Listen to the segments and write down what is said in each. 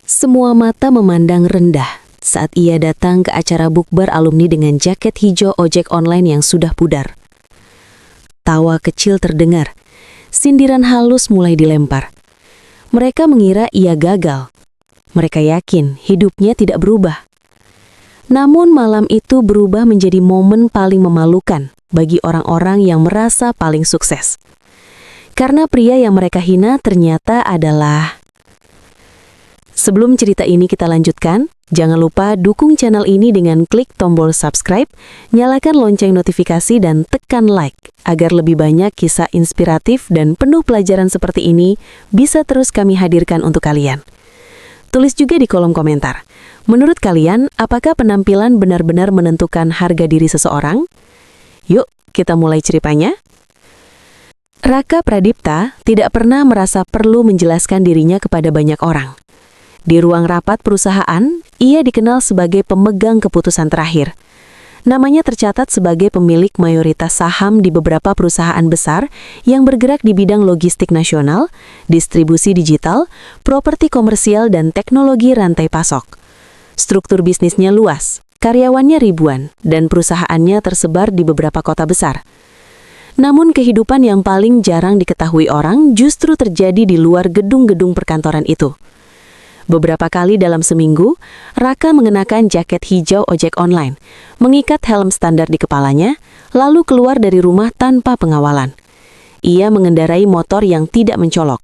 Semua mata memandang rendah saat ia datang ke acara bukber alumni dengan jaket hijau ojek online yang sudah pudar. Tawa kecil terdengar, sindiran halus mulai dilempar. Mereka mengira ia gagal. Mereka yakin hidupnya tidak berubah. Namun malam itu berubah menjadi momen paling memalukan bagi orang-orang yang merasa paling sukses. Karena pria yang mereka hina ternyata adalah... Sebelum cerita ini kita lanjutkan, jangan lupa dukung channel ini dengan klik tombol subscribe, nyalakan lonceng notifikasi dan tekan like, agar lebih banyak kisah inspiratif dan penuh pelajaran seperti ini bisa terus kami hadirkan untuk kalian. Tulis juga di kolom komentar, menurut kalian apakah penampilan benar-benar menentukan harga diri seseorang? Yuk, kita mulai ceritanya. Raka Pradipta tidak pernah merasa perlu menjelaskan dirinya kepada banyak orang. Di ruang rapat perusahaan, ia dikenal sebagai pemegang keputusan terakhir. Namanya tercatat sebagai pemilik mayoritas saham di beberapa perusahaan besar yang bergerak di bidang logistik nasional, distribusi digital, properti komersial, dan teknologi rantai pasok. Struktur bisnisnya luas, karyawannya ribuan, dan perusahaannya tersebar di beberapa kota besar. Namun kehidupan yang paling jarang diketahui orang justru terjadi di luar gedung-gedung perkantoran itu. Beberapa kali dalam seminggu, Raka mengenakan jaket hijau ojek online, mengikat helm standar di kepalanya, lalu keluar dari rumah tanpa pengawalan. Ia mengendarai motor yang tidak mencolok,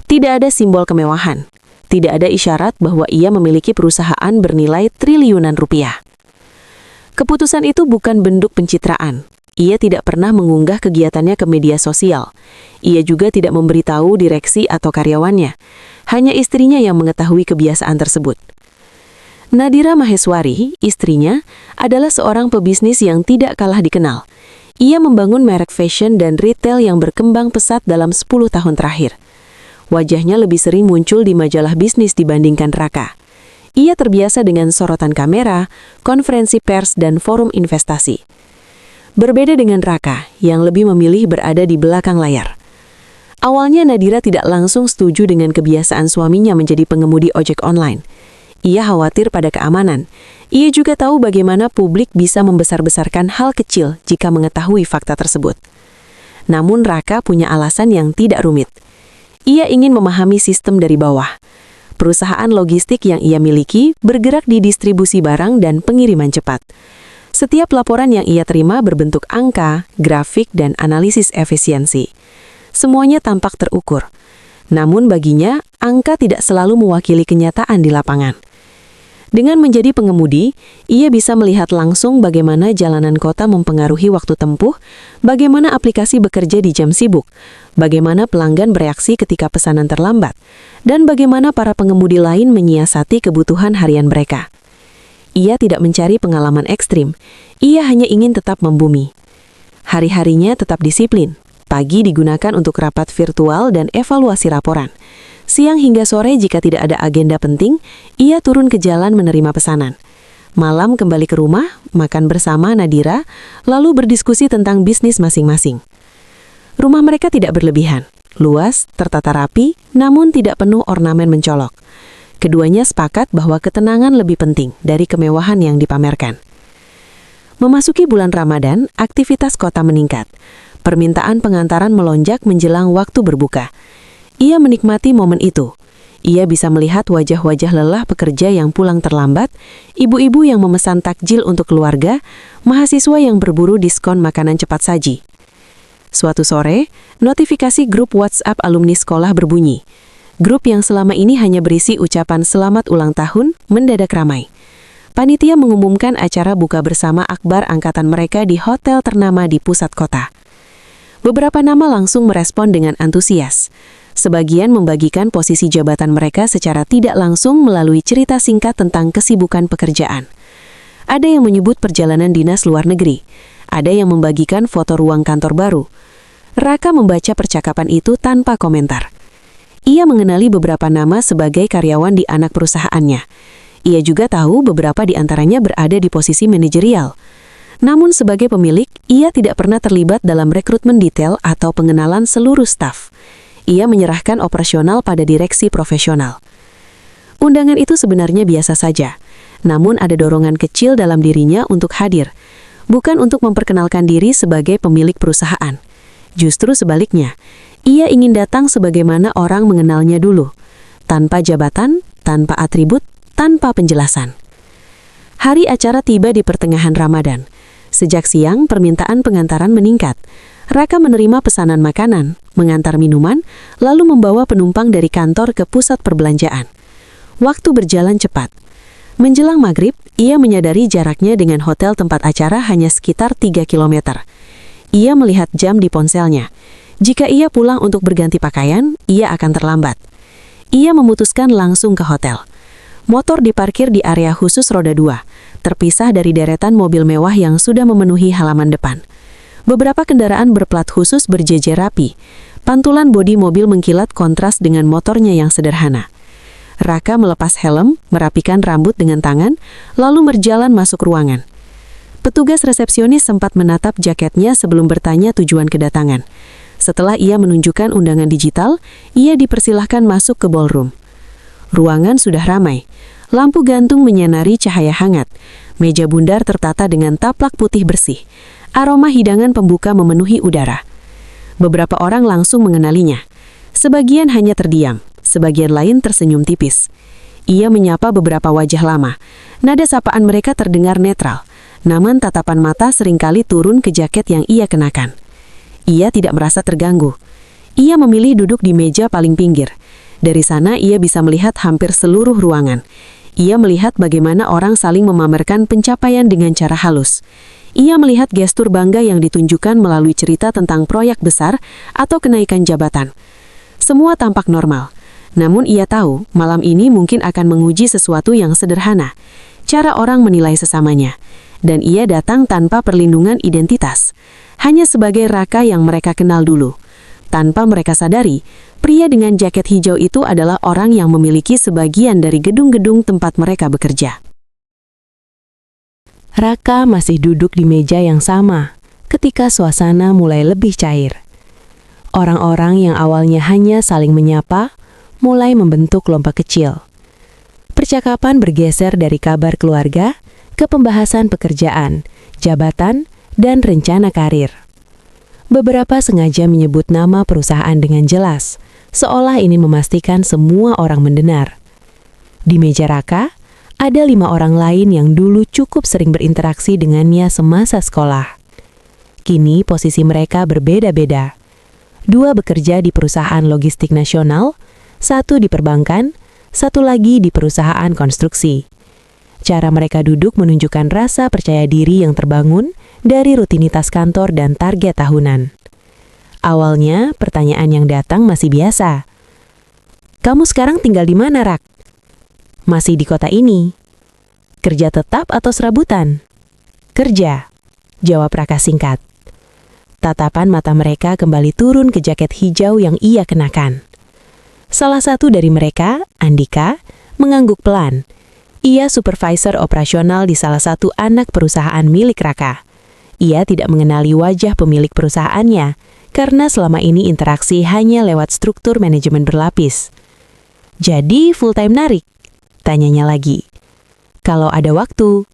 tidak ada simbol kemewahan, tidak ada isyarat bahwa ia memiliki perusahaan bernilai triliunan rupiah. Keputusan itu bukan bentuk pencitraan. Ia tidak pernah mengunggah kegiatannya ke media sosial. Ia juga tidak memberitahu direksi atau karyawannya. Hanya istrinya yang mengetahui kebiasaan tersebut. Nadira Maheswari, istrinya, adalah seorang pebisnis yang tidak kalah dikenal. Ia membangun merek fashion dan retail yang berkembang pesat dalam 10 tahun terakhir. Wajahnya lebih sering muncul di majalah bisnis dibandingkan Raka. Ia terbiasa dengan sorotan kamera, konferensi pers, dan forum investasi. Berbeda dengan Raka, yang lebih memilih berada di belakang layar. Awalnya Nadira tidak langsung setuju dengan kebiasaan suaminya menjadi pengemudi ojek online. Ia khawatir pada keamanan. Ia juga tahu bagaimana publik bisa membesar-besarkan hal kecil jika mengetahui fakta tersebut. Namun Raka punya alasan yang tidak rumit. Ia ingin memahami sistem dari bawah. Perusahaan logistik yang ia miliki bergerak di distribusi barang dan pengiriman cepat. Setiap laporan yang ia terima berbentuk angka, grafik, dan analisis efisiensi. Semuanya tampak terukur. Namun baginya, angka tidak selalu mewakili kenyataan di lapangan. Dengan menjadi pengemudi, ia bisa melihat langsung bagaimana jalanan kota mempengaruhi waktu tempuh, bagaimana aplikasi bekerja di jam sibuk, bagaimana pelanggan bereaksi ketika pesanan terlambat, dan bagaimana para pengemudi lain menyiasati kebutuhan harian mereka. Ia tidak mencari pengalaman ekstrim, ia hanya ingin tetap membumi. Hari-harinya tetap disiplin. Pagi digunakan untuk rapat virtual dan evaluasi laporan. Siang hingga sore jika tidak ada agenda penting, ia turun ke jalan menerima pesanan. Malam kembali ke rumah, makan bersama Nadira, lalu berdiskusi tentang bisnis masing-masing. Rumah mereka tidak berlebihan, luas, tertata rapi, namun tidak penuh ornamen mencolok. Keduanya sepakat bahwa ketenangan lebih penting dari kemewahan yang dipamerkan. Memasuki bulan Ramadan, aktivitas kota meningkat. Permintaan pengantaran melonjak menjelang waktu berbuka. Ia menikmati momen itu. Ia bisa melihat wajah-wajah lelah pekerja yang pulang terlambat, ibu-ibu yang memesan takjil untuk keluarga, mahasiswa yang berburu diskon makanan cepat saji. Suatu sore, notifikasi grup WhatsApp alumni sekolah berbunyi. Grup yang selama ini hanya berisi ucapan selamat ulang tahun mendadak ramai. Panitia mengumumkan acara buka bersama akbar angkatan mereka di hotel ternama di pusat kota. Beberapa nama langsung merespon dengan antusias. Sebagian membagikan posisi jabatan mereka secara tidak langsung melalui cerita singkat tentang kesibukan pekerjaan. Ada yang menyebut perjalanan dinas luar negeri. Ada yang membagikan foto ruang kantor baru. Raka membaca percakapan itu tanpa komentar. Ia mengenali beberapa nama sebagai karyawan di anak perusahaannya. Ia juga tahu beberapa di antaranya berada di posisi manajerial. Namun sebagai pemilik, ia tidak pernah terlibat dalam rekrutmen detail atau pengenalan seluruh staf. Ia menyerahkan operasional pada direksi profesional. Undangan itu sebenarnya biasa saja, namun ada dorongan kecil dalam dirinya untuk hadir, bukan untuk memperkenalkan diri sebagai pemilik perusahaan. Justru sebaliknya, ia ingin datang sebagaimana orang mengenalnya dulu, tanpa jabatan, tanpa atribut, tanpa penjelasan. Hari acara tiba di pertengahan Ramadan. Sejak siang, permintaan pengantaran meningkat. Raka menerima pesanan makanan, mengantar minuman, lalu membawa penumpang dari kantor ke pusat perbelanjaan. Waktu berjalan cepat. Menjelang maghrib, ia menyadari jaraknya dengan hotel tempat acara hanya sekitar 3 km. Ia melihat jam di ponselnya. Jika ia pulang untuk berganti pakaian, ia akan terlambat. Ia memutuskan langsung ke hotel. Motor diparkir di area khusus roda 2, terpisah dari deretan mobil mewah yang sudah memenuhi halaman depan. Beberapa kendaraan berplat khusus berjejer rapi. Pantulan bodi mobil mengkilat kontras dengan motornya yang sederhana. Raka melepas helm, merapikan rambut dengan tangan, lalu berjalan masuk ruangan. Petugas resepsionis sempat menatap jaketnya sebelum bertanya tujuan kedatangan. Setelah ia menunjukkan undangan digital, ia dipersilahkan masuk ke ballroom. Ruangan sudah ramai. Lampu gantung menyinari cahaya hangat. Meja bundar tertata dengan taplak putih bersih. Aroma hidangan pembuka memenuhi udara. Beberapa orang langsung mengenalinya. Sebagian hanya terdiam, sebagian lain tersenyum tipis. Ia menyapa beberapa wajah lama. Nada sapaan mereka terdengar netral, namun tatapan mata seringkali turun ke jaket yang ia kenakan. Ia tidak merasa terganggu. Ia memilih duduk di meja paling pinggir. Dari sana ia bisa melihat hampir seluruh ruangan. Ia melihat bagaimana orang saling memamerkan pencapaian dengan cara halus. Ia melihat gestur bangga yang ditunjukkan melalui cerita tentang proyek besar atau kenaikan jabatan. Semua tampak normal. Namun ia tahu malam ini mungkin akan menguji sesuatu yang sederhana. Cara orang menilai sesamanya. Dan ia datang tanpa perlindungan identitas. Hanya sebagai Raka yang mereka kenal dulu. Tanpa mereka sadari, pria dengan jaket hijau itu adalah orang yang memiliki sebagian dari gedung-gedung tempat mereka bekerja. Raka masih duduk di meja yang sama ketika suasana mulai lebih cair. Orang-orang yang awalnya hanya saling menyapa, mulai membentuk kelompok kecil. Percakapan bergeser dari kabar keluarga ke pembahasan pekerjaan, jabatan, dan rencana karir. Beberapa sengaja menyebut nama perusahaan dengan jelas, seolah ingin memastikan semua orang mendengar. Di meja Raka, ada 5 orang lain yang dulu cukup sering berinteraksi dengannya semasa sekolah. Kini posisi mereka berbeda-beda. 2 bekerja di perusahaan logistik nasional, 1 di perbankan, 1 lagi di perusahaan konstruksi. Cara mereka duduk menunjukkan rasa percaya diri yang terbangun dari rutinitas kantor dan target tahunan. Awalnya, pertanyaan yang datang masih biasa. "Kamu sekarang tinggal di mana, Rak?" "Masih di kota ini." "Kerja tetap atau serabutan?" "Kerja," jawab Raka singkat. Tatapan mata mereka kembali turun ke jaket hijau yang ia kenakan. Salah satu dari mereka, Andika, mengangguk pelan. Ia supervisor operasional di salah satu anak perusahaan milik Raka. Ia tidak mengenali wajah pemilik perusahaannya, karena selama ini interaksi hanya lewat struktur manajemen berlapis. "Jadi full-time narik?" tanyanya lagi. "Kalau ada waktu."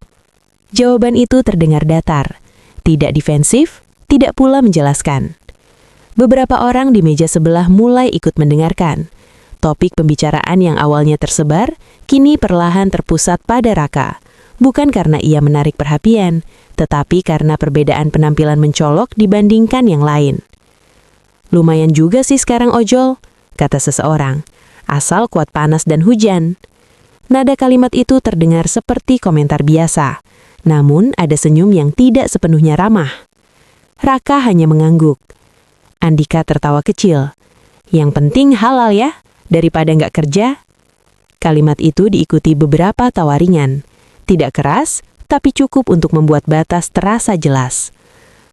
Jawaban itu terdengar datar, tidak defensif, tidak pula menjelaskan. Beberapa orang di meja sebelah mulai ikut mendengarkan. Topik pembicaraan yang awalnya tersebar, kini perlahan terpusat pada Raka. Bukan karena ia menarik perhatian, tetapi karena perbedaan penampilan mencolok dibandingkan yang lain. "Lumayan juga sih sekarang ojol," kata seseorang. "Asal kuat panas dan hujan." Nada kalimat itu terdengar seperti komentar biasa, namun ada senyum yang tidak sepenuhnya ramah. Raka hanya mengangguk. Andika tertawa kecil. "Yang penting halal ya, daripada nggak kerja." Kalimat itu diikuti beberapa tawa ringan. Tidak keras, tapi cukup untuk membuat batas terasa jelas.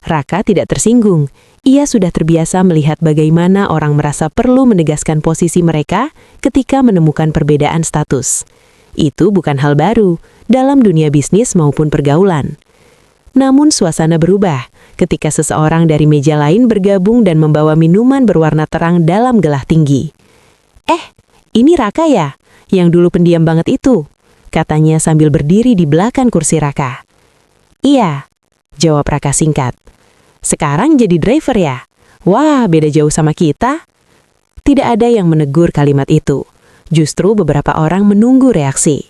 Raka tidak tersinggung. Ia sudah terbiasa melihat bagaimana orang merasa perlu menegaskan posisi mereka ketika menemukan perbedaan status. Itu bukan hal baru dalam dunia bisnis maupun pergaulan. Namun suasana berubah ketika seseorang dari meja lain bergabung dan membawa minuman berwarna terang dalam gelas tinggi. "Ini Raka ya, yang dulu pendiam banget itu," katanya sambil berdiri di belakang kursi Raka. "Iya," jawab Raka singkat. "Sekarang jadi driver ya? Wah, beda jauh sama kita." Tidak ada yang menegur kalimat itu. Justru beberapa orang menunggu reaksi.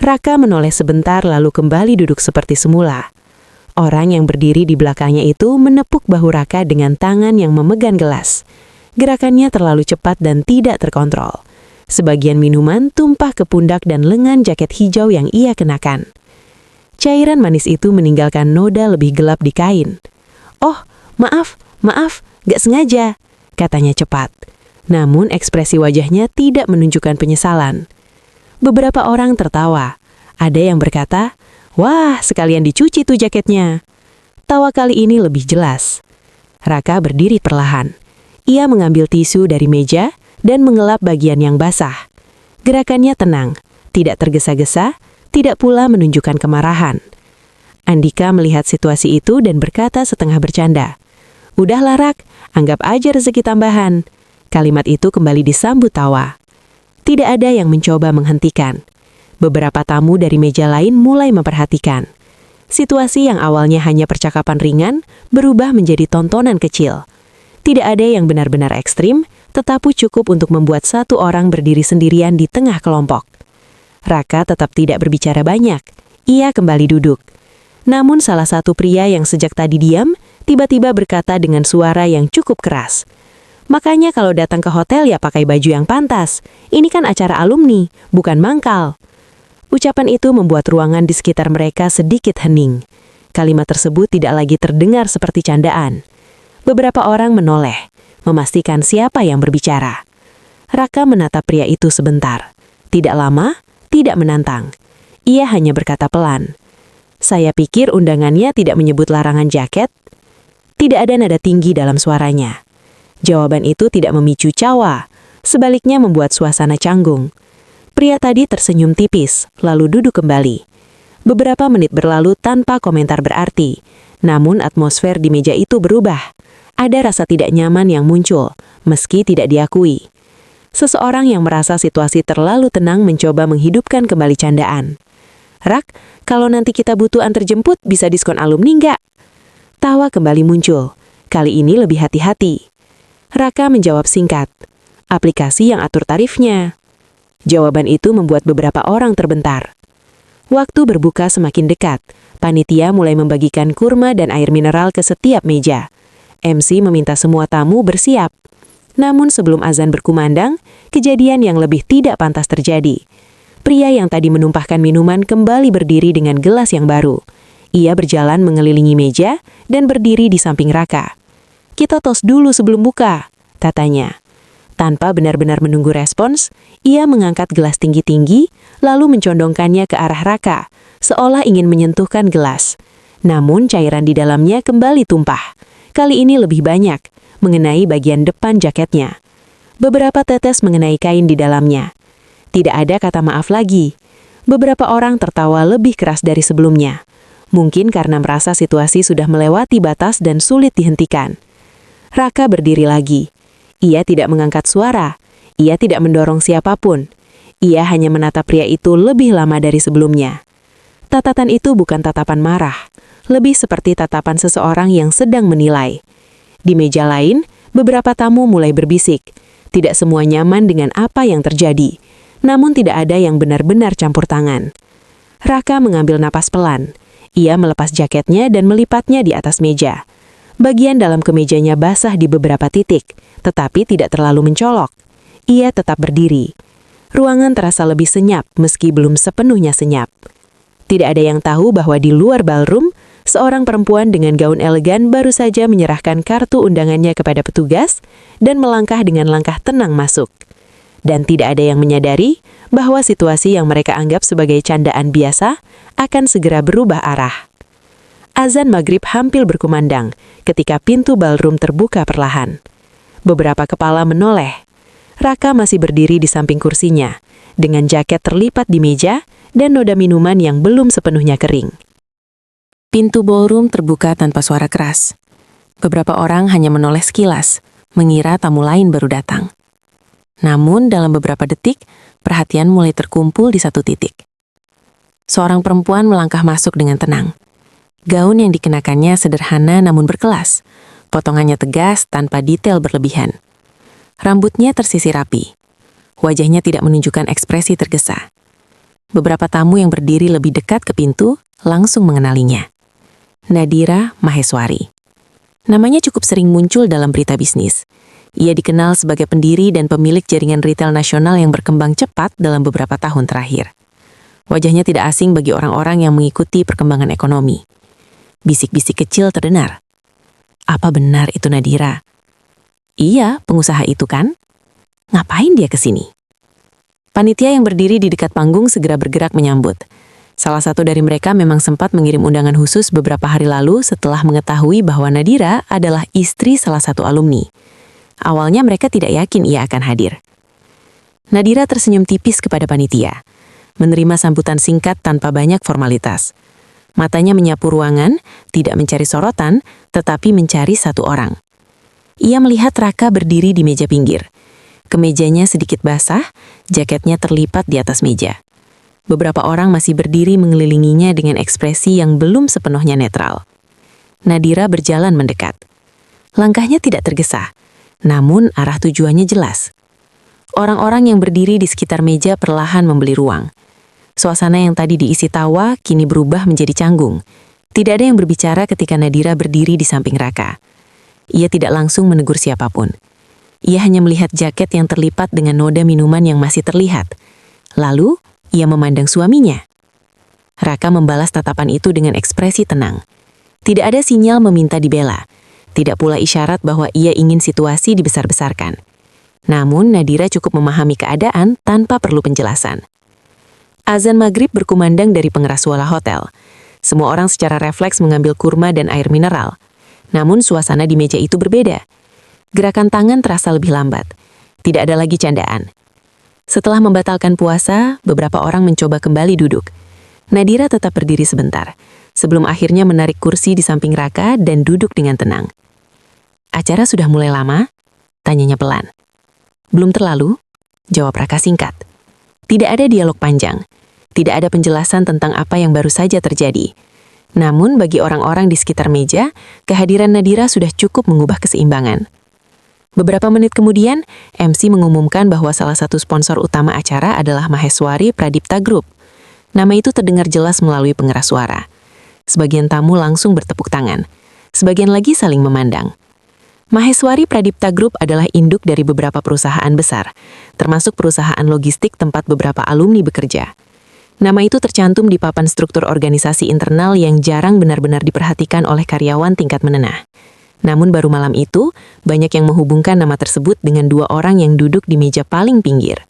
Raka menoleh sebentar lalu kembali duduk seperti semula. Orang yang berdiri di belakangnya itu menepuk bahu Raka dengan tangan yang memegang gelas. Gerakannya terlalu cepat dan tidak terkontrol. Sebagian minuman tumpah ke pundak dan lengan jaket hijau yang ia kenakan. Cairan manis itu meninggalkan noda lebih gelap di kain. "Oh, maaf, gak sengaja," katanya cepat. Namun ekspresi wajahnya tidak menunjukkan penyesalan. Beberapa orang tertawa. Ada yang berkata, "Wah, sekalian dicuci tuh jaketnya." Tawa kali ini lebih jelas. Raka berdiri perlahan. Ia mengambil tisu dari meja dan mengelap bagian yang basah. Gerakannya tenang, tidak tergesa-gesa, tidak pula menunjukkan kemarahan. Andika melihat situasi itu dan berkata setengah bercanda, "Udahlah Rak, anggap aja rezeki tambahan." Kalimat itu kembali disambut tawa. Tidak ada yang mencoba menghentikan. Beberapa tamu dari meja lain mulai memperhatikan. Situasi yang awalnya hanya percakapan ringan berubah menjadi tontonan kecil. Tidak ada yang benar-benar ekstrim, tetapi cukup untuk membuat satu orang berdiri sendirian di tengah kelompok. Raka tetap tidak berbicara banyak. Ia kembali duduk. Namun salah satu pria yang sejak tadi diam, tiba-tiba berkata dengan suara yang cukup keras, "Makanya kalau datang ke hotel ya pakai baju yang pantas. Ini kan acara alumni, bukan mangkal." Ucapan itu membuat ruangan di sekitar mereka sedikit hening. Kalimat tersebut tidak lagi terdengar seperti candaan. Beberapa orang menoleh, memastikan siapa yang berbicara. Raka menatap pria itu sebentar. Tidak lama, tidak menantang. Ia hanya berkata pelan, "Saya pikir undangannya tidak menyebut larangan jaket." Tidak ada nada tinggi dalam suaranya. Jawaban itu tidak memicu cawa, sebaliknya membuat suasana canggung. Pria tadi tersenyum tipis, lalu duduk kembali. Beberapa menit berlalu tanpa komentar berarti, namun atmosfer di meja itu berubah. Ada rasa tidak nyaman yang muncul, meski tidak diakui. Seseorang yang merasa situasi terlalu tenang mencoba menghidupkan kembali candaan. "Rak, kalau nanti kita butuh antar jemput, bisa diskon alumni nggak?" Tawa kembali muncul, kali ini lebih hati-hati. Raka menjawab singkat, "Aplikasi yang atur tarifnya." Jawaban itu membuat beberapa orang terbentar. Waktu berbuka semakin dekat. Panitia mulai membagikan kurma dan air mineral ke setiap meja. MC meminta semua tamu bersiap. Namun sebelum azan berkumandang, kejadian yang lebih tidak pantas terjadi. Pria yang tadi menumpahkan minuman kembali berdiri dengan gelas yang baru. Ia berjalan mengelilingi meja dan berdiri di samping Raka. "Kita tos dulu sebelum buka," katanya. Tanpa benar-benar menunggu respons, ia mengangkat gelas tinggi-tinggi, lalu mencondongkannya ke arah Raka, seolah ingin menyentuhkan gelas. Namun cairan di dalamnya kembali tumpah. Kali ini lebih banyak, mengenai bagian depan jaketnya. Beberapa tetes mengenai kain di dalamnya. Tidak ada kata maaf lagi. Beberapa orang tertawa lebih keras dari sebelumnya. Mungkin karena merasa situasi sudah melewati batas dan sulit dihentikan. Raka berdiri lagi. Ia tidak mengangkat suara. Ia tidak mendorong siapapun. Ia hanya menatap pria itu lebih lama dari sebelumnya. Tatatan itu bukan tatapan marah, lebih seperti tatapan seseorang yang sedang menilai. Di meja lain, beberapa tamu mulai berbisik. Tidak semua nyaman dengan apa yang terjadi, namun tidak ada yang benar-benar campur tangan. Raka mengambil napas pelan. Ia melepas jaketnya dan melipatnya di atas meja. Bagian dalam kemejanya basah di beberapa titik, tetapi tidak terlalu mencolok. Ia tetap berdiri. Ruangan terasa lebih senyap meski belum sepenuhnya senyap. Tidak ada yang tahu bahwa di luar ballroom, seorang perempuan dengan gaun elegan baru saja menyerahkan kartu undangannya kepada petugas dan melangkah dengan langkah tenang masuk. Dan tidak ada yang menyadari bahwa situasi yang mereka anggap sebagai candaan biasa akan segera berubah arah. Azan maghrib hampir berkumandang ketika pintu ballroom terbuka perlahan. Beberapa kepala menoleh. Raka masih berdiri di samping kursinya, dengan jaket terlipat di meja dan noda minuman yang belum sepenuhnya kering. Pintu ballroom terbuka tanpa suara keras. Beberapa orang hanya menoleh sekilas, mengira tamu lain baru datang. Namun dalam beberapa detik, perhatian mulai terkumpul di satu titik. Seorang perempuan melangkah masuk dengan tenang. Gaun yang dikenakannya sederhana namun berkelas. Potongannya tegas tanpa detail berlebihan. Rambutnya tersisir rapi. Wajahnya tidak menunjukkan ekspresi tergesa. Beberapa tamu yang berdiri lebih dekat ke pintu langsung mengenalinya. Nadira Maheswari. Namanya cukup sering muncul dalam berita bisnis. Ia dikenal sebagai pendiri dan pemilik jaringan retail nasional yang berkembang cepat dalam beberapa tahun terakhir. Wajahnya tidak asing bagi orang-orang yang mengikuti perkembangan ekonomi. Bisik-bisik kecil terdengar. Apa benar itu Nadira? Iya, pengusaha itu kan? Ngapain dia ke sini? Panitia yang berdiri di dekat panggung segera bergerak menyambut. Salah satu dari mereka memang sempat mengirim undangan khusus beberapa hari lalu setelah mengetahui bahwa Nadira adalah istri salah satu alumni. Awalnya mereka tidak yakin ia akan hadir. Nadira tersenyum tipis kepada panitia, menerima sambutan singkat tanpa banyak formalitas. Matanya menyapu ruangan, tidak mencari sorotan, tetapi mencari satu orang. Ia melihat Raka berdiri di meja pinggir. Kemejanya sedikit basah, jaketnya terlipat di atas meja. Beberapa orang masih berdiri mengelilinginya dengan ekspresi yang belum sepenuhnya netral. Nadira berjalan mendekat. Langkahnya tidak tergesa, namun arah tujuannya jelas. Orang-orang yang berdiri di sekitar meja perlahan membeli ruang. Suasana yang tadi diisi tawa kini berubah menjadi canggung. Tidak ada yang berbicara ketika Nadira berdiri di samping Raka. Ia tidak langsung menegur siapapun. Ia hanya melihat jaket yang terlipat dengan noda minuman yang masih terlihat. Lalu, ia memandang suaminya. Raka membalas tatapan itu dengan ekspresi tenang. Tidak ada sinyal meminta dibela. Tidak pula isyarat bahwa ia ingin situasi dibesar-besarkan. Namun, Nadira cukup memahami keadaan tanpa perlu penjelasan. Azan maghrib berkumandang dari pengeras suara hotel. Semua orang secara refleks mengambil kurma dan air mineral. Namun, suasana di meja itu berbeda. Gerakan tangan terasa lebih lambat. Tidak ada lagi candaan. Setelah membatalkan puasa, beberapa orang mencoba kembali duduk. Nadira tetap berdiri sebentar, sebelum akhirnya menarik kursi di samping Raka dan duduk dengan tenang. Acara sudah mulai lama? Tanyanya pelan. Belum terlalu, jawab Raka singkat. Tidak ada dialog panjang. Tidak ada penjelasan tentang apa yang baru saja terjadi. Namun bagi orang-orang di sekitar meja, kehadiran Nadira sudah cukup mengubah keseimbangan. Beberapa menit kemudian, MC mengumumkan bahwa salah satu sponsor utama acara adalah Maheswari Pradipta Group. Nama itu terdengar jelas melalui pengeras suara. Sebagian tamu langsung bertepuk tangan. Sebagian lagi saling memandang. Maheswari Pradipta Group adalah induk dari beberapa perusahaan besar, termasuk perusahaan logistik tempat beberapa alumni bekerja. Nama itu tercantum di papan struktur organisasi internal yang jarang benar-benar diperhatikan oleh karyawan tingkat menengah. Namun baru malam itu, banyak yang menghubungkan nama tersebut dengan dua orang yang duduk di meja paling pinggir.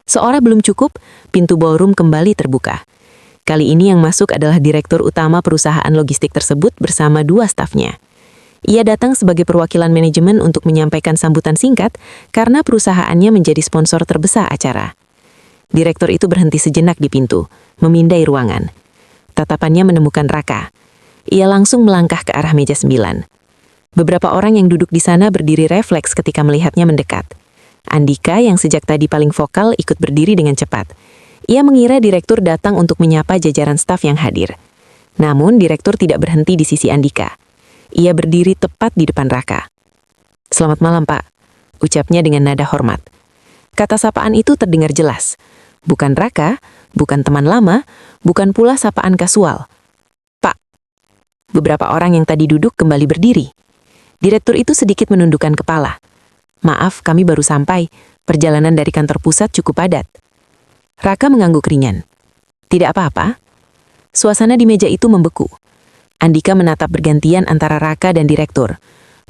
Seorang belum cukup, pintu ballroom kembali terbuka. Kali ini yang masuk adalah direktur utama perusahaan logistik tersebut bersama dua stafnya. Ia datang sebagai perwakilan manajemen untuk menyampaikan sambutan singkat karena perusahaannya menjadi sponsor terbesar acara. Direktur itu berhenti sejenak di pintu, memindai ruangan. Tatapannya menemukan Raka. Ia langsung melangkah ke arah meja 9. Beberapa orang yang duduk di sana berdiri refleks ketika melihatnya mendekat. Andika yang sejak tadi paling vokal ikut berdiri dengan cepat. Ia mengira direktur datang untuk menyapa jajaran staf yang hadir. Namun direktur tidak berhenti di sisi Andika. Ia berdiri tepat di depan Raka. "Selamat malam, Pak," ucapnya dengan nada hormat. Kata sapaan itu terdengar jelas. Bukan Raka, bukan teman lama, bukan pula sapaan kasual. "Pak." Beberapa orang yang tadi duduk kembali berdiri. Direktur itu sedikit menundukkan kepala. "Maaf, kami baru sampai. Perjalanan dari kantor pusat cukup padat." Raka mengangguk ringan. "Tidak apa-apa." Suasana di meja itu membeku. Andika menatap bergantian antara Raka dan direktur.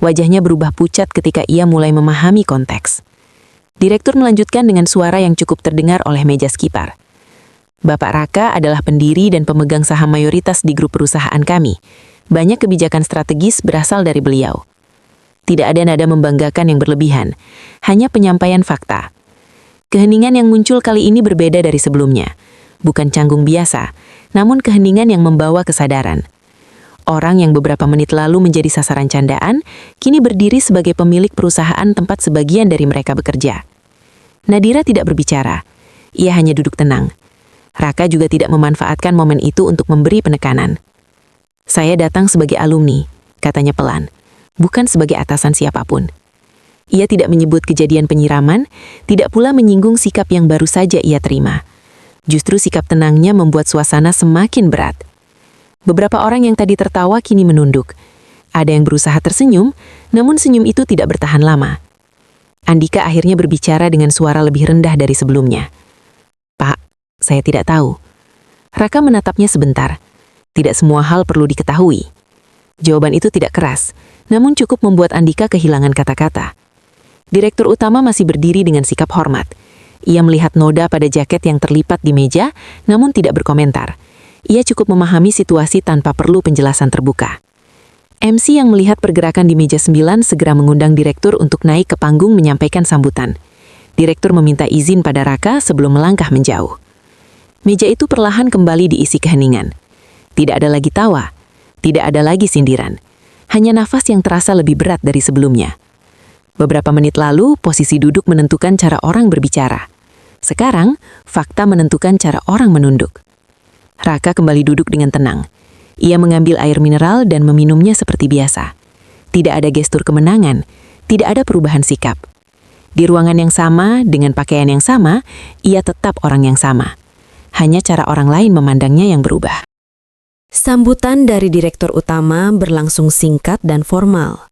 Wajahnya berubah pucat ketika ia mulai memahami konteks. Direktur melanjutkan dengan suara yang cukup terdengar oleh meja sekitar. "Bapak Raka adalah pendiri dan pemegang saham mayoritas di grup perusahaan kami. Banyak kebijakan strategis berasal dari beliau." Tidak ada nada membanggakan yang berlebihan, hanya penyampaian fakta. Keheningan yang muncul kali ini berbeda dari sebelumnya. Bukan canggung biasa, namun keheningan yang membawa kesadaran. Orang yang beberapa menit lalu menjadi sasaran candaan, kini berdiri sebagai pemilik perusahaan tempat sebagian dari mereka bekerja. Nadira tidak berbicara. Ia hanya duduk tenang. Raka juga tidak memanfaatkan momen itu untuk memberi penekanan. "Saya datang sebagai alumni," katanya pelan, "bukan sebagai atasan siapapun." Ia tidak menyebut kejadian penyiraman, tidak pula menyinggung sikap yang baru saja ia terima. Justru sikap tenangnya membuat suasana semakin berat. Beberapa orang yang tadi tertawa kini menunduk. Ada yang berusaha tersenyum, namun senyum itu tidak bertahan lama. Andika akhirnya berbicara dengan suara lebih rendah dari sebelumnya. "Pak, saya tidak tahu." Raka menatapnya sebentar. Tidak semua hal perlu diketahui. Jawaban itu tidak keras, namun cukup membuat Andika kehilangan kata-kata. Direktur utama masih berdiri dengan sikap hormat. Ia melihat noda pada jaket yang terlipat di meja, namun tidak berkomentar. Ia cukup memahami situasi tanpa perlu penjelasan terbuka. MC yang melihat pergerakan di meja 9 segera mengundang direktur untuk naik ke panggung menyampaikan sambutan. Direktur meminta izin pada Raka sebelum melangkah menjauh. Meja itu perlahan kembali diisi keheningan. Tidak ada lagi tawa, tidak ada lagi sindiran. Hanya nafas yang terasa lebih berat dari sebelumnya. Beberapa menit lalu, posisi duduk menentukan cara orang berbicara. Sekarang, fakta menentukan cara orang menunduk. Raka kembali duduk dengan tenang. Ia mengambil air mineral dan meminumnya seperti biasa. Tidak ada gestur kemenangan, tidak ada perubahan sikap. Di ruangan yang sama, dengan pakaian yang sama, ia tetap orang yang sama. Hanya cara orang lain memandangnya yang berubah. Sambutan dari direktur utama berlangsung singkat dan formal.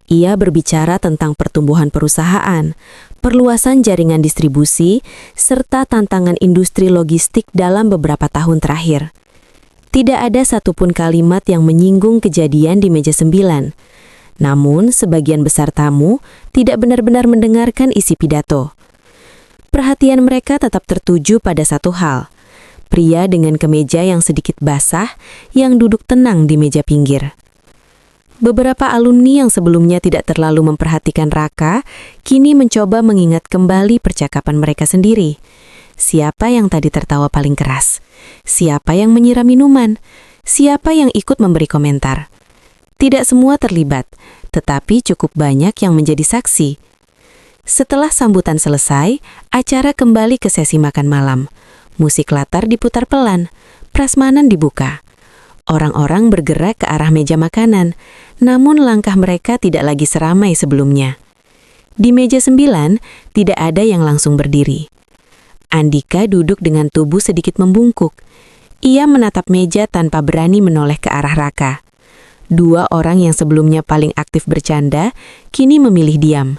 Ia berbicara tentang pertumbuhan perusahaan, perluasan jaringan distribusi, serta tantangan industri logistik dalam beberapa tahun terakhir. Tidak ada satupun kalimat yang menyinggung kejadian di meja 9. Namun, sebagian besar tamu tidak benar-benar mendengarkan isi pidato. Perhatian mereka tetap tertuju pada satu hal. Pria dengan kemeja yang sedikit basah yang duduk tenang di meja pinggir. Beberapa alumni yang sebelumnya tidak terlalu memperhatikan Raka, kini mencoba mengingat kembali percakapan mereka sendiri. Siapa yang tadi tertawa paling keras? Siapa yang menyiram minuman? Siapa yang ikut memberi komentar? Tidak semua terlibat, tetapi cukup banyak yang menjadi saksi. Setelah sambutan selesai, acara kembali ke sesi makan malam. Musik latar diputar pelan, prasmanan dibuka. Orang-orang bergerak ke arah meja makanan, namun langkah mereka tidak lagi seramai sebelumnya. Di meja 9, tidak ada yang langsung berdiri. Andika duduk dengan tubuh sedikit membungkuk. Ia menatap meja tanpa berani menoleh ke arah Raka. Dua orang yang sebelumnya paling aktif bercanda, kini memilih diam.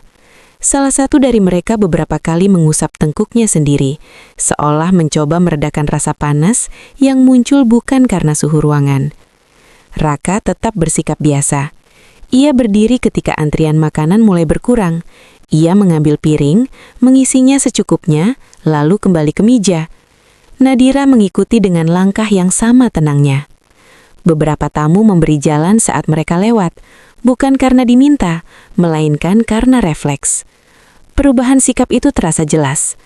Salah satu dari mereka beberapa kali mengusap tengkuknya sendiri, seolah mencoba meredakan rasa panas yang muncul bukan karena suhu ruangan. Raka tetap bersikap biasa. Ia berdiri ketika antrian makanan mulai berkurang. Ia mengambil piring, mengisinya secukupnya, lalu kembali ke meja. Nadira mengikuti dengan langkah yang sama tenangnya. Beberapa tamu memberi jalan saat mereka lewat, bukan karena diminta, melainkan karena refleks. Perubahan sikap itu terasa jelas.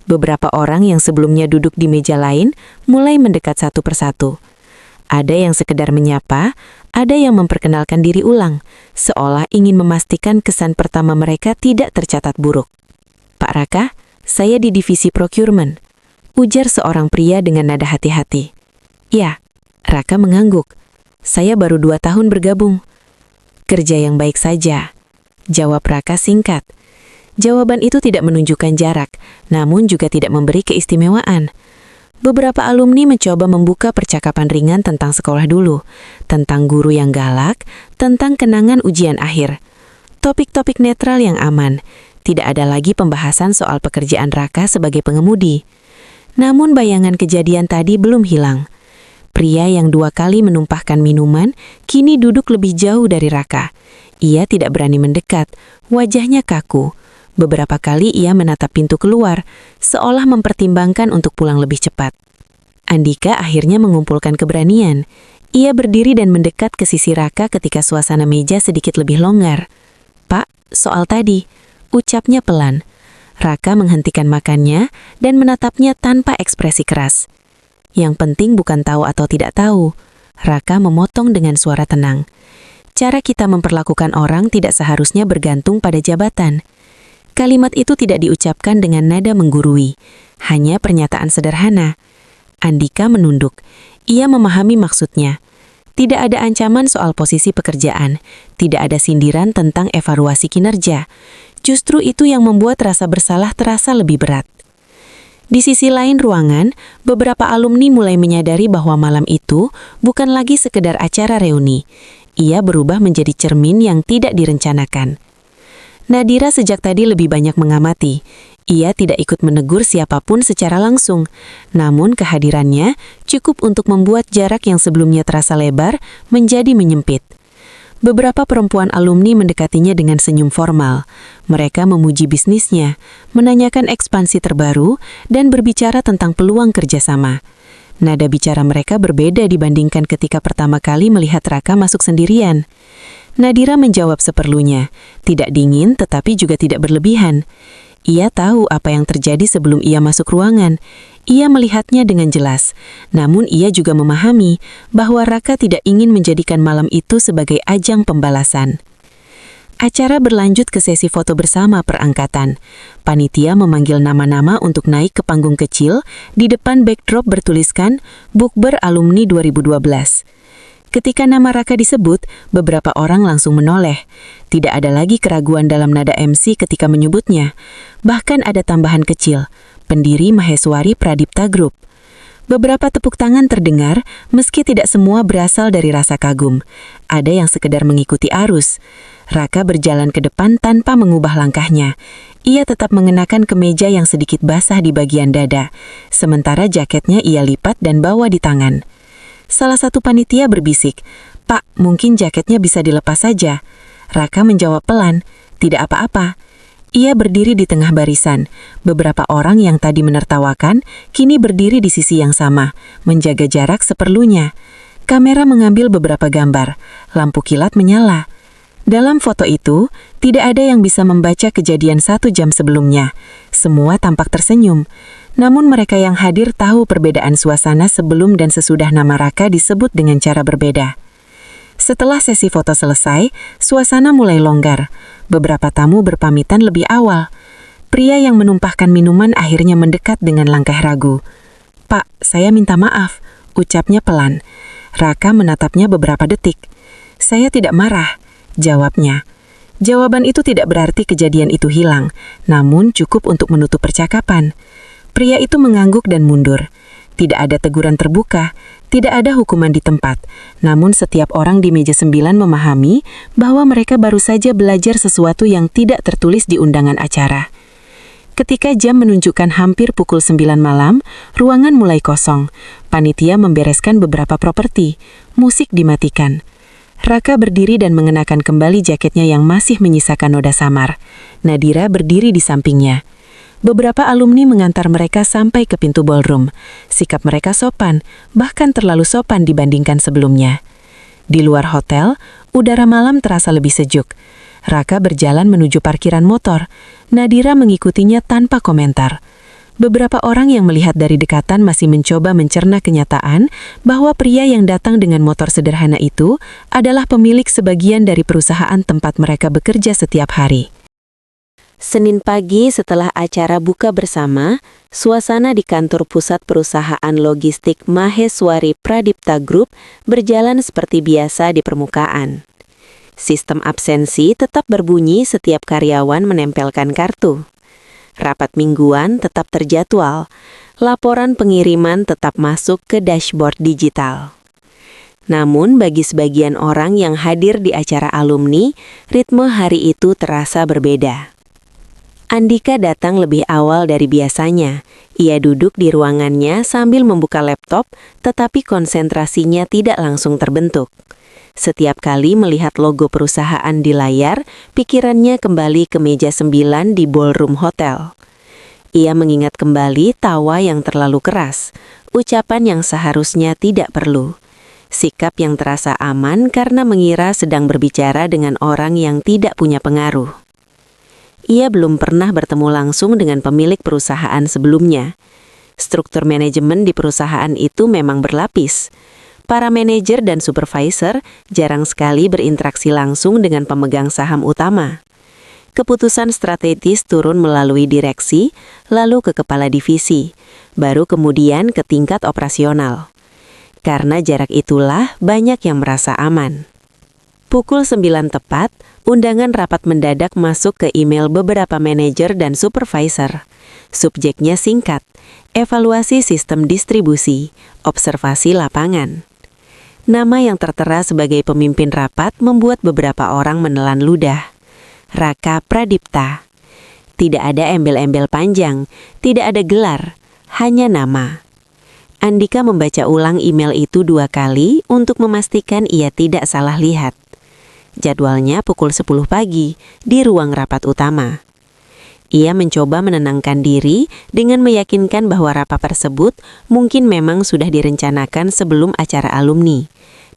Beberapa orang yang sebelumnya duduk di meja lain mulai mendekat satu persatu. Ada yang sekedar menyapa, ada yang memperkenalkan diri ulang, seolah ingin memastikan kesan pertama mereka tidak tercatat buruk. "Pak Raka, saya di divisi procurement," ujar seorang pria dengan nada hati-hati. "Ya," Raka mengangguk. "Saya baru 2 tahun bergabung." "Kerja yang baik saja," jawab Raka singkat. Jawaban itu tidak menunjukkan jarak, namun juga tidak memberi keistimewaan. Beberapa alumni mencoba membuka percakapan ringan tentang sekolah dulu, tentang guru yang galak, tentang kenangan ujian akhir. Topik-topik netral yang aman, tidak ada lagi pembahasan soal pekerjaan Raka sebagai pengemudi. Namun bayangan kejadian tadi belum hilang. Pria yang 2 kali menumpahkan minuman, kini duduk lebih jauh dari Raka. Ia tidak berani mendekat, wajahnya kaku. Beberapa kali ia menatap pintu keluar, seolah mempertimbangkan untuk pulang lebih cepat. Andika akhirnya mengumpulkan keberanian. Ia berdiri dan mendekat ke sisi Raka ketika suasana meja sedikit lebih longgar. "Pak, soal tadi," ucapnya pelan. Raka menghentikan makannya dan menatapnya tanpa ekspresi keras. "Yang penting bukan tahu atau tidak tahu," Raka memotong dengan suara tenang. "Cara kita memperlakukan orang tidak seharusnya bergantung pada jabatan. Kalimat itu tidak diucapkan dengan nada menggurui, hanya pernyataan sederhana. Andika menunduk. Ia memahami maksudnya. Tidak ada ancaman soal posisi pekerjaan, tidak ada sindiran tentang evaluasi kinerja. Justru itu yang membuat rasa bersalah terasa lebih berat. Di sisi lain ruangan, beberapa alumni mulai menyadari bahwa malam itu bukan lagi sekedar acara reuni. Ia berubah menjadi cermin yang tidak direncanakan. Nadira sejak tadi lebih banyak mengamati. Ia tidak ikut menegur siapapun secara langsung, namun kehadirannya cukup untuk membuat jarak yang sebelumnya terasa lebar menjadi menyempit. Beberapa perempuan alumni mendekatinya dengan senyum formal. Mereka memuji bisnisnya, menanyakan ekspansi terbaru, dan berbicara tentang peluang kerjasama. Nada bicara mereka berbeda dibandingkan ketika pertama kali melihat Raka masuk sendirian. Nadira menjawab seperlunya, tidak dingin tetapi juga tidak berlebihan. Ia tahu apa yang terjadi sebelum ia masuk ruangan. Ia melihatnya dengan jelas, namun ia juga memahami bahwa Raka tidak ingin menjadikan malam itu sebagai ajang pembalasan. Acara berlanjut ke sesi foto bersama perangkatan. Panitia memanggil nama-nama untuk naik ke panggung kecil, di depan backdrop bertuliskan Bukber Alumni 2012. Ketika nama Raka disebut, beberapa orang langsung menoleh. Tidak ada lagi keraguan dalam nada MC ketika menyebutnya. Bahkan ada tambahan kecil, pendiri Maheswari Pradipta Group. Beberapa tepuk tangan terdengar, meski tidak semua berasal dari rasa kagum. Ada yang sekedar mengikuti arus. Raka berjalan ke depan tanpa mengubah langkahnya. Ia tetap mengenakan kemeja yang sedikit basah di bagian dada, sementara jaketnya ia lipat dan bawa di tangan. Salah satu panitia berbisik, "Pak, mungkin jaketnya bisa dilepas saja." Raka menjawab pelan, "Tidak apa-apa." Ia berdiri di tengah barisan. Beberapa orang yang tadi menertawakan, kini berdiri di sisi yang sama, menjaga jarak seperlunya. Kamera mengambil beberapa gambar, lampu kilat menyala. Dalam foto itu, tidak ada yang bisa membaca kejadian 1 jam sebelumnya. Semua tampak tersenyum. Namun mereka yang hadir tahu perbedaan suasana sebelum dan sesudah nama Raka disebut dengan cara berbeda. Setelah sesi foto selesai, suasana mulai longgar. Beberapa tamu berpamitan lebih awal. Pria yang menumpahkan minuman akhirnya mendekat dengan langkah ragu. "Pak, saya minta maaf," ucapnya pelan. Raka menatapnya beberapa detik. "Saya tidak marah," jawabnya. Jawaban itu tidak berarti kejadian itu hilang, namun cukup untuk menutup percakapan. Pria itu mengangguk dan mundur. Tidak ada teguran terbuka, tidak ada hukuman di tempat. Namun setiap orang di meja 9 memahami bahwa mereka baru saja belajar sesuatu yang tidak tertulis di undangan acara. Ketika jam menunjukkan hampir pukul 9 malam, ruangan mulai kosong. Panitia membereskan beberapa properti. Musik dimatikan. Raka berdiri dan mengenakan kembali jaketnya yang masih menyisakan noda samar. Nadira berdiri di sampingnya. Beberapa alumni mengantar mereka sampai ke pintu ballroom. Sikap mereka sopan, bahkan terlalu sopan dibandingkan sebelumnya. Di luar hotel, udara malam terasa lebih sejuk. Raka berjalan menuju parkiran motor. Nadira mengikutinya tanpa komentar. Beberapa orang yang melihat dari dekatan masih mencoba mencerna kenyataan bahwa pria yang datang dengan motor sederhana itu adalah pemilik sebagian dari perusahaan tempat mereka bekerja setiap hari. Senin pagi setelah acara buka bersama, suasana di kantor pusat perusahaan logistik Maheswari Pradipta Group berjalan seperti biasa di permukaan. Sistem absensi tetap berbunyi setiap karyawan menempelkan kartu. Rapat mingguan tetap terjadwal. Laporan pengiriman tetap masuk ke dashboard digital. Namun bagi sebagian orang yang hadir di acara alumni, ritme hari itu terasa berbeda. Andika datang lebih awal dari biasanya. Ia duduk di ruangannya sambil membuka laptop, tetapi konsentrasinya tidak langsung terbentuk. Setiap kali melihat logo perusahaan di layar, pikirannya kembali ke meja 9 di ballroom hotel. Ia mengingat kembali tawa yang terlalu keras, ucapan yang seharusnya tidak perlu. Sikap yang terasa aman karena mengira sedang berbicara dengan orang yang tidak punya pengaruh. Ia belum pernah bertemu langsung dengan pemilik perusahaan sebelumnya. Struktur manajemen di perusahaan itu memang berlapis. Para manajer dan supervisor jarang sekali berinteraksi langsung dengan pemegang saham utama. keputusan strategis turun melalui direksi, lalu ke kepala divisi, baru kemudian ke tingkat operasional. Karena jarak itulah banyak yang merasa aman. Pukul 9 tepat, undangan rapat mendadak masuk ke email beberapa manajer dan supervisor. Subjeknya singkat, evaluasi sistem distribusi, observasi lapangan. Nama yang tertera sebagai pemimpin rapat membuat beberapa orang menelan ludah. Raka Pradipta. Tidak ada embel-embel panjang, tidak ada gelar, hanya nama. Andika membaca ulang email itu 2 kali untuk memastikan ia tidak salah lihat. Jadwalnya pukul 10 pagi di ruang rapat utama. Ia mencoba menenangkan diri dengan meyakinkan bahwa rapat tersebut mungkin memang sudah direncanakan sebelum acara alumni.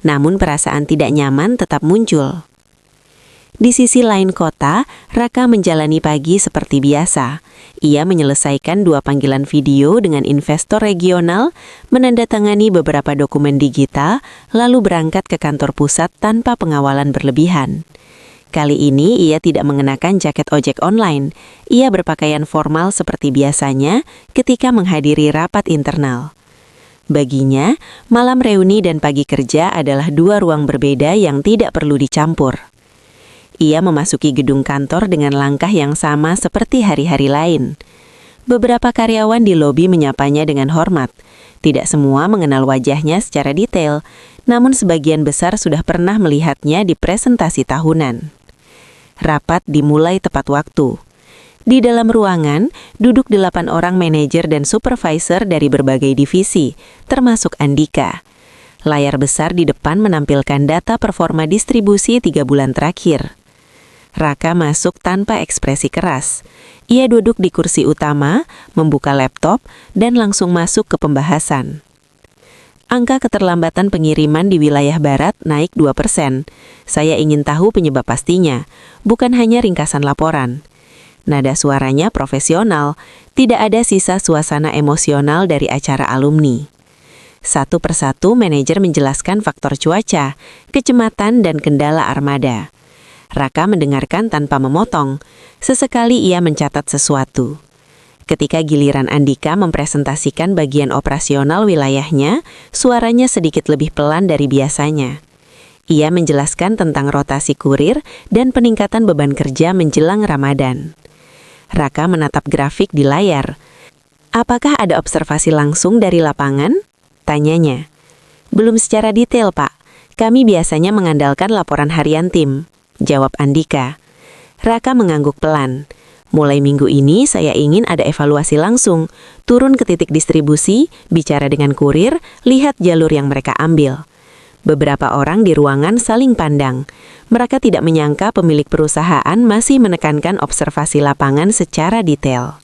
Namun perasaan tidak nyaman tetap muncul. Di sisi lain kota, Raka menjalani pagi seperti biasa. Ia menyelesaikan 2 panggilan video dengan investor regional, menandatangani beberapa dokumen digital, lalu berangkat ke kantor pusat tanpa pengawalan berlebihan. Kali ini ia tidak mengenakan jaket ojek online. Ia berpakaian formal seperti biasanya ketika menghadiri rapat internal. Baginya, malam reuni dan pagi kerja adalah 2 ruang berbeda yang tidak perlu dicampur. Ia memasuki gedung kantor dengan langkah yang sama seperti hari-hari lain. Beberapa karyawan di lobi menyapanya dengan hormat. Tidak semua mengenal wajahnya secara detail, namun sebagian besar sudah pernah melihatnya di presentasi tahunan. Rapat dimulai tepat waktu. Di dalam ruangan, duduk 8 orang manajer dan supervisor dari berbagai divisi, termasuk Andika. Layar besar di depan menampilkan data performa distribusi 3 bulan terakhir. Raka masuk tanpa ekspresi keras. Ia duduk di kursi utama, membuka laptop, dan langsung masuk ke pembahasan. Angka keterlambatan pengiriman di wilayah barat naik 2%. Saya ingin tahu penyebab pastinya, bukan hanya ringkasan laporan. Nada suaranya profesional, tidak ada sisa suasana emosional dari acara alumni. Satu persatu manajer menjelaskan faktor cuaca, kecematan, dan kendala armada. Raka mendengarkan tanpa memotong. Sesekali ia mencatat sesuatu. Ketika giliran Andika mempresentasikan bagian operasional wilayahnya, suaranya sedikit lebih pelan dari biasanya. Ia menjelaskan tentang rotasi kurir dan peningkatan beban kerja menjelang Ramadan. Raka menatap grafik di layar. "Apakah ada observasi langsung dari lapangan?" tanyanya. "Belum secara detail, Pak. Kami biasanya mengandalkan laporan harian tim," jawab Andika. Raka mengangguk pelan. "Mulai minggu ini saya ingin ada evaluasi langsung. Turun ke titik distribusi, bicara dengan kurir, lihat jalur yang mereka ambil." Beberapa orang di ruangan saling pandang. Mereka tidak menyangka pemilik perusahaan masih menekankan observasi lapangan secara detail.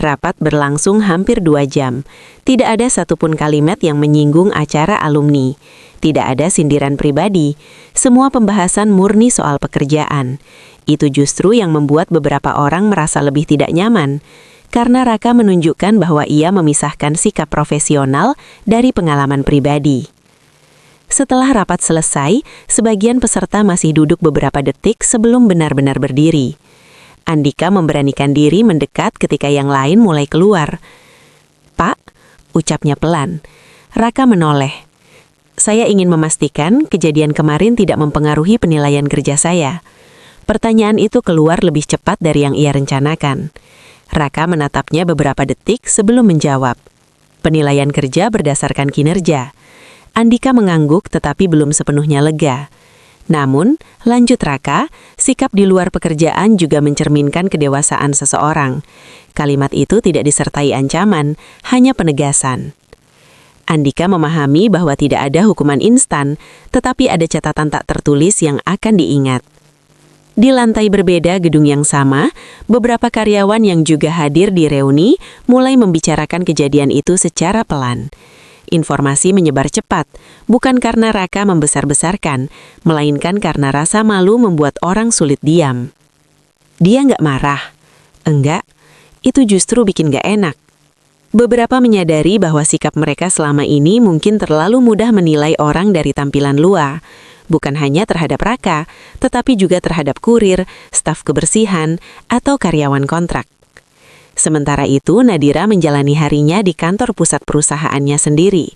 Rapat berlangsung hampir 2 jam. Tidak ada satupun kalimat yang menyinggung acara alumni. Tidak ada sindiran pribadi. Semua pembahasan murni soal pekerjaan. Itu justru yang membuat beberapa orang merasa lebih tidak nyaman. Karena Raka menunjukkan bahwa ia memisahkan sikap profesional dari pengalaman pribadi. Setelah rapat selesai, sebagian peserta masih duduk beberapa detik sebelum benar-benar berdiri. Andika memberanikan diri mendekat ketika yang lain mulai keluar. "Pak," ucapnya pelan. Raka menoleh. "Saya ingin memastikan kejadian kemarin tidak mempengaruhi penilaian kerja saya." Pertanyaan itu keluar lebih cepat dari yang ia rencanakan. Raka menatapnya beberapa detik sebelum menjawab. "Penilaian kerja berdasarkan kinerja." Andika mengangguk tetapi belum sepenuhnya lega. Namun, lanjut Raka, sikap di luar pekerjaan juga mencerminkan kedewasaan seseorang. Kalimat itu tidak disertai ancaman, hanya penegasan. Andika memahami bahwa tidak ada hukuman instan, tetapi ada catatan tak tertulis yang akan diingat. Di lantai berbeda gedung yang sama, beberapa karyawan yang juga hadir di reuni mulai membicarakan kejadian itu secara pelan. Informasi menyebar cepat, bukan karena Raka membesar-besarkan, melainkan karena rasa malu membuat orang sulit diam. Dia nggak marah. Enggak, itu justru bikin nggak enak. Beberapa menyadari bahwa sikap mereka selama ini mungkin terlalu mudah menilai orang dari tampilan luar. Bukan hanya terhadap Raka, tetapi juga terhadap kurir, staf kebersihan, atau karyawan kontrak. Sementara itu, Nadira menjalani harinya di kantor pusat perusahaannya sendiri.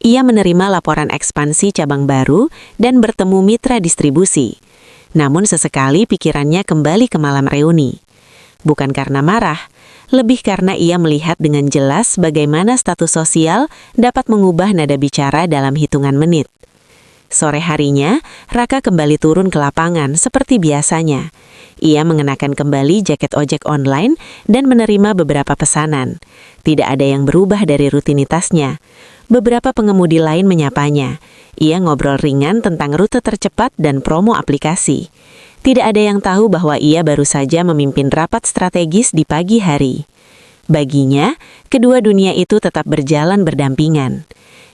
Ia menerima laporan ekspansi cabang baru dan bertemu mitra distribusi. Namun sesekali pikirannya kembali ke malam reuni. Bukan karena marah, lebih karena ia melihat dengan jelas bagaimana status sosial dapat mengubah nada bicara dalam hitungan menit. Sore harinya, Raka kembali turun ke lapangan seperti biasanya. Ia mengenakan kembali jaket ojek online dan menerima beberapa pesanan. Tidak ada yang berubah dari rutinitasnya. Beberapa pengemudi lain menyapanya. Ia ngobrol ringan tentang rute tercepat dan promo aplikasi. Tidak ada yang tahu bahwa ia baru saja memimpin rapat strategis di pagi hari. Baginya, kedua dunia itu tetap berjalan berdampingan.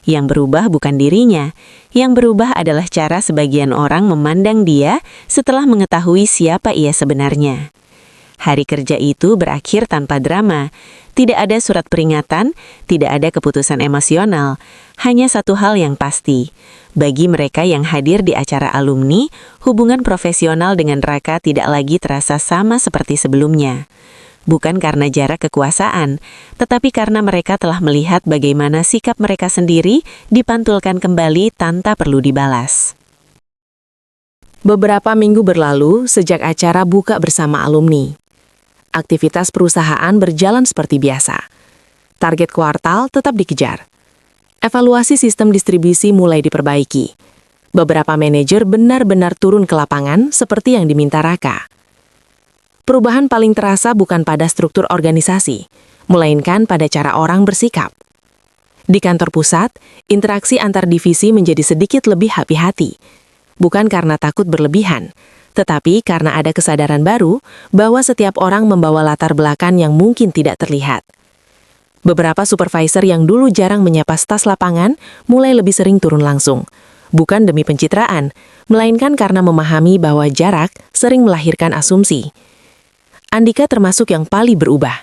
Yang berubah bukan dirinya, yang berubah adalah cara sebagian orang memandang dia setelah mengetahui siapa ia sebenarnya. Hari kerja itu berakhir tanpa drama. Tidak ada surat peringatan, tidak ada keputusan emosional. Hanya satu hal yang pasti. Bagi mereka yang hadir di acara alumni, hubungan profesional dengan Raka tidak lagi terasa sama seperti sebelumnya. Bukan karena jarak kekuasaan, tetapi karena mereka telah melihat bagaimana sikap mereka sendiri dipantulkan kembali tanpa perlu dibalas. Beberapa minggu berlalu sejak acara buka bersama alumni. Aktivitas perusahaan berjalan seperti biasa. Target kuartal tetap dikejar. Evaluasi sistem distribusi mulai diperbaiki. Beberapa manajer benar-benar turun ke lapangan seperti yang diminta Raka. Perubahan paling terasa bukan pada struktur organisasi, melainkan pada cara orang bersikap. Di kantor pusat, interaksi antar divisi menjadi sedikit lebih hati-hati. Bukan karena takut berlebihan, tetapi karena ada kesadaran baru bahwa setiap orang membawa latar belakang yang mungkin tidak terlihat. Beberapa supervisor yang dulu jarang menyapa staf lapangan mulai lebih sering turun langsung. Bukan demi pencitraan, melainkan karena memahami bahwa jarak sering melahirkan asumsi. Andika termasuk yang paling berubah.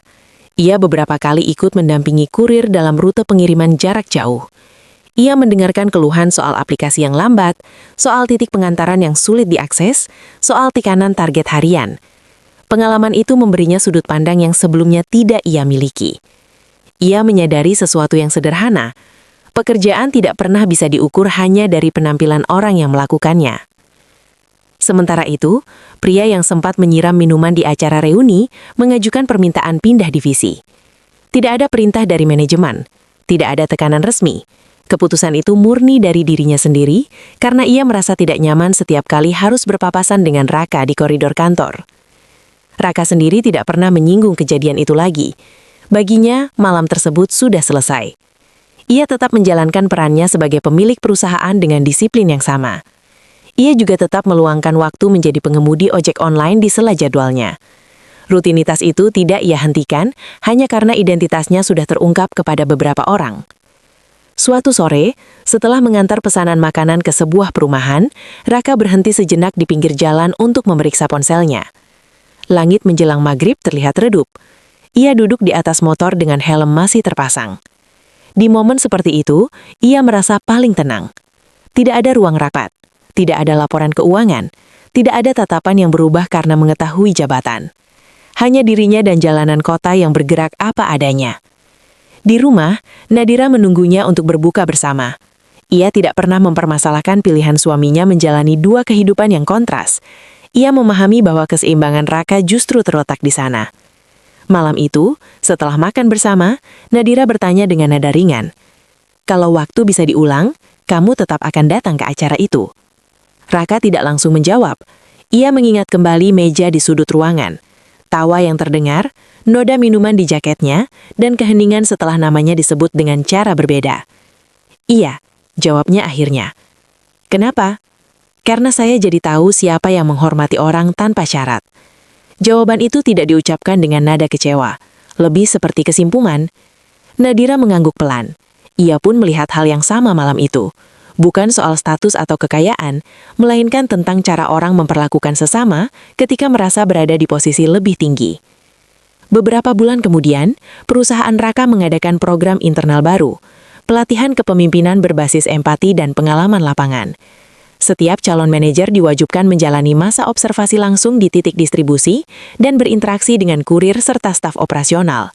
Ia beberapa kali ikut mendampingi kurir dalam rute pengiriman jarak jauh. Ia mendengarkan keluhan soal aplikasi yang lambat, soal titik pengantaran yang sulit diakses, soal tekanan target harian. Pengalaman itu memberinya sudut pandang yang sebelumnya tidak ia miliki. Ia menyadari sesuatu yang sederhana. Pekerjaan tidak pernah bisa diukur hanya dari penampilan orang yang melakukannya. Sementara itu, pria yang sempat menyiram minuman di acara reuni mengajukan permintaan pindah divisi. Tidak ada perintah dari manajemen, tidak ada tekanan resmi. Keputusan itu murni dari dirinya sendiri karena ia merasa tidak nyaman setiap kali harus berpapasan dengan Raka di koridor kantor. Raka sendiri tidak pernah menyinggung kejadian itu lagi. Baginya, malam tersebut sudah selesai. Ia tetap menjalankan perannya sebagai pemilik perusahaan dengan disiplin yang sama. Ia juga tetap meluangkan waktu menjadi pengemudi ojek online di sela jadwalnya. Rutinitas itu tidak ia hentikan hanya karena identitasnya sudah terungkap kepada beberapa orang. Suatu sore, setelah mengantar pesanan makanan ke sebuah perumahan, Raka berhenti sejenak di pinggir jalan untuk memeriksa ponselnya. Langit menjelang maghrib terlihat redup. Ia duduk di atas motor dengan helm masih terpasang. Di momen seperti itu, ia merasa paling tenang. Tidak ada ruang rapat. Tidak ada laporan keuangan, tidak ada tatapan yang berubah karena mengetahui jabatan. Hanya dirinya dan jalanan kota yang bergerak apa adanya. Di rumah, Nadira menunggunya untuk berbuka bersama. Ia tidak pernah mempermasalahkan pilihan suaminya menjalani dua kehidupan yang kontras. Ia memahami bahwa keseimbangan Raka justru terletak di sana. Malam itu, setelah makan bersama, Nadira bertanya dengan nada ringan, "Kalau waktu bisa diulang, kamu tetap akan datang ke acara itu?" Raka tidak langsung menjawab. Ia mengingat kembali meja di sudut ruangan. Tawa yang terdengar, noda minuman di jaketnya, dan keheningan setelah namanya disebut dengan cara berbeda. "Iya," jawabnya akhirnya. "Kenapa?" "Karena saya jadi tahu siapa yang menghormati orang tanpa syarat." Jawaban itu tidak diucapkan dengan nada kecewa, lebih seperti kesimpulan. Nadira mengangguk pelan. Ia pun melihat hal yang sama malam itu. Bukan soal status atau kekayaan, melainkan tentang cara orang memperlakukan sesama ketika merasa berada di posisi lebih tinggi. Beberapa bulan kemudian, perusahaan Raka mengadakan program internal baru, pelatihan kepemimpinan berbasis empati dan pengalaman lapangan. Setiap calon manajer diwajibkan menjalani masa observasi langsung di titik distribusi dan berinteraksi dengan kurir serta staf operasional.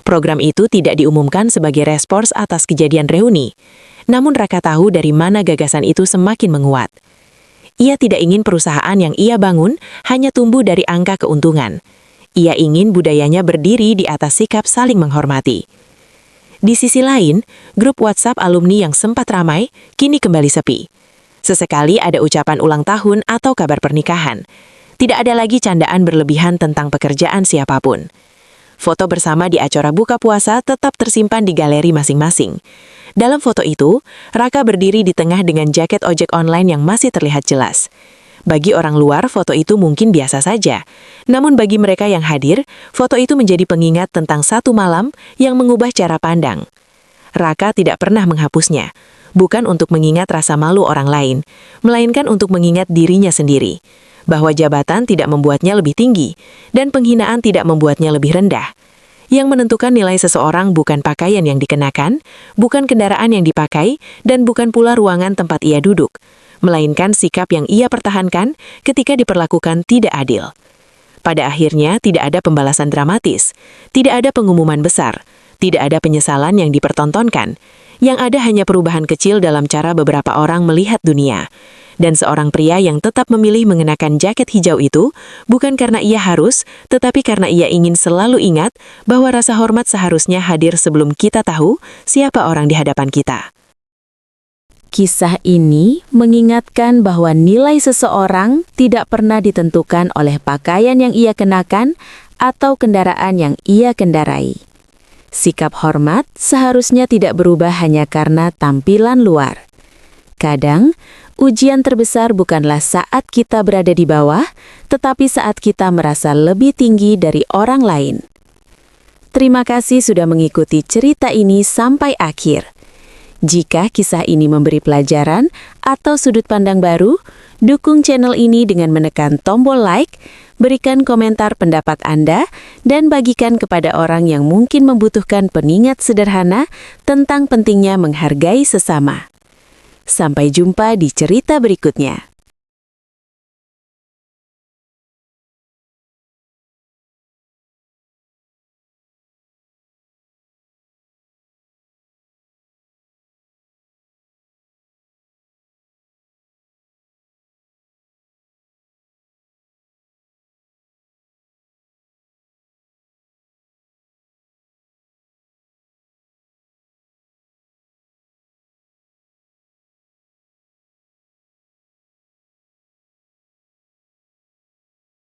Program itu tidak diumumkan sebagai respons atas kejadian reuni, namun Raka tahu dari mana gagasan itu semakin menguat. Ia tidak ingin perusahaan yang ia bangun hanya tumbuh dari angka keuntungan. Ia ingin budayanya berdiri di atas sikap saling menghormati. Di sisi lain, grup WhatsApp alumni yang sempat ramai, kini kembali sepi. Sesekali ada ucapan ulang tahun atau kabar pernikahan. Tidak ada lagi candaan berlebihan tentang pekerjaan siapapun. Foto bersama di acara buka puasa tetap tersimpan di galeri masing-masing. Dalam foto itu, Raka berdiri di tengah dengan jaket ojek online yang masih terlihat jelas. Bagi orang luar, foto itu mungkin biasa saja. Namun bagi mereka yang hadir, foto itu menjadi pengingat tentang satu malam yang mengubah cara pandang. Raka tidak pernah menghapusnya, bukan untuk mengingat rasa malu orang lain, melainkan untuk mengingat dirinya sendiri, bahwa jabatan tidak membuatnya lebih tinggi, dan penghinaan tidak membuatnya lebih rendah. Yang menentukan nilai seseorang bukan pakaian yang dikenakan, bukan kendaraan yang dipakai, dan bukan pula ruangan tempat ia duduk, melainkan sikap yang ia pertahankan ketika diperlakukan tidak adil. Pada akhirnya, tidak ada pembalasan dramatis, tidak ada pengumuman besar, tidak ada penyesalan yang dipertontonkan. Yang ada hanya perubahan kecil dalam cara beberapa orang melihat dunia. Dan seorang pria yang tetap memilih mengenakan jaket hijau itu, bukan karena ia harus, tetapi karena ia ingin selalu ingat bahwa rasa hormat seharusnya hadir sebelum kita tahu siapa orang di hadapan kita. Kisah ini mengingatkan bahwa nilai seseorang tidak pernah ditentukan oleh pakaian yang ia kenakan atau kendaraan yang ia kendarai. Sikap hormat seharusnya tidak berubah hanya karena tampilan luar. Kadang, ujian terbesar bukanlah saat kita berada di bawah, tetapi saat kita merasa lebih tinggi dari orang lain. Terima kasih sudah mengikuti cerita ini sampai akhir. Jika kisah ini memberi pelajaran atau sudut pandang baru, dukung channel ini dengan menekan tombol like, berikan komentar pendapat Anda, dan bagikan kepada orang yang mungkin membutuhkan pengingat sederhana tentang pentingnya menghargai sesama. Sampai jumpa di cerita berikutnya.